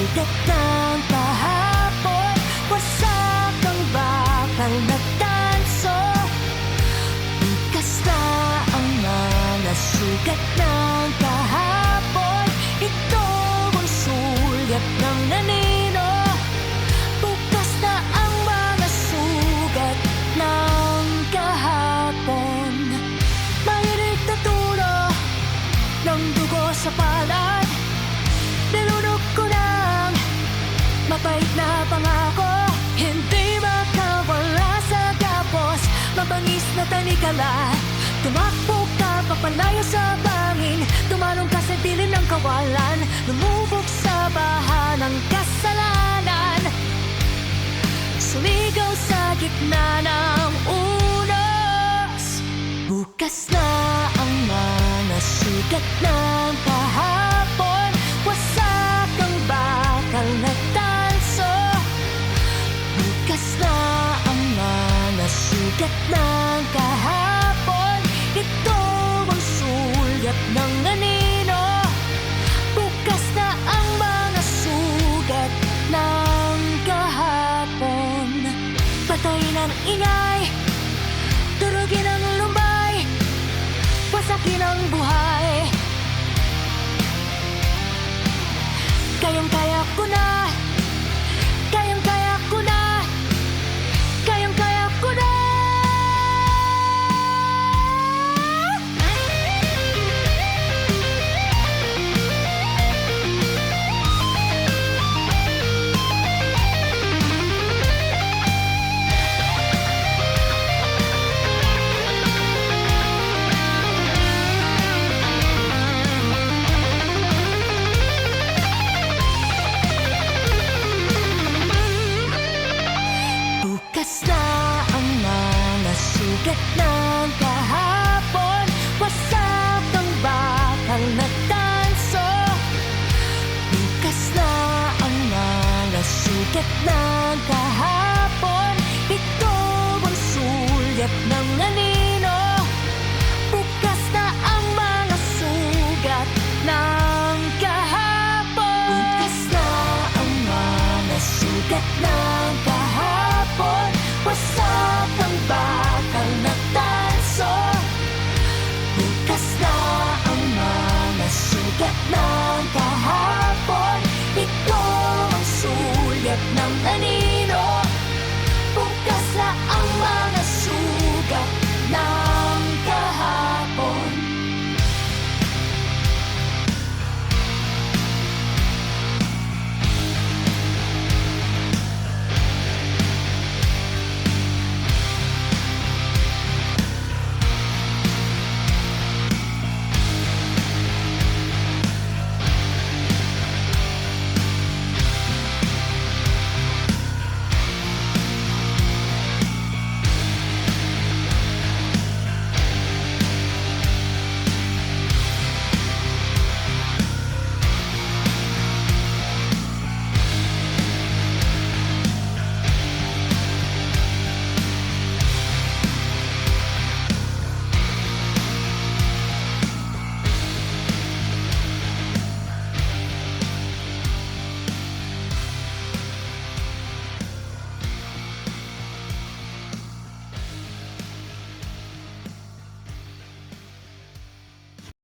sugat ng kahapon, wasak ang bakal na tanso. Bukas na ang mga sugat ng kahapon, ito ang sulyap ng anino. Bukas na ang mga sugat ng kahapon. Mahilig na tulo ng dugo sa palad, nilunok ko ng mapait na pangako. Hindi makawala sa gapos, mabangis na tanikala. Tumakbo ka papalayo sa bangin, tumalong ka sa dilim ng kawalan, lumubog sa baha ng kasalanan, sumigaw sa gitna ng unos. Bukas na ang mga sugat ng kahapon, wasak ang bakal na tanso. Bukas na ang mga sugat ng kahapon, ito ang sulyap ng anino. Bukas na ang mga sugat ng kahapon. Patayin ang ingay, durugin ang lumbay, wasakin ang buhay. Kayang-kaya ko na, kayang-kaya ko na, kayang-kaya ko na. Bukas na ang mga sugat ng kahapon, wasak ang bakal na tanso. Bukas na ang mga sugat ng kahapon, ito ang sulyap ng anino. Bukas na ang mga sugat ng kahapon. Bukas na ang mga sugat ng kahapon, wasak ang bakal na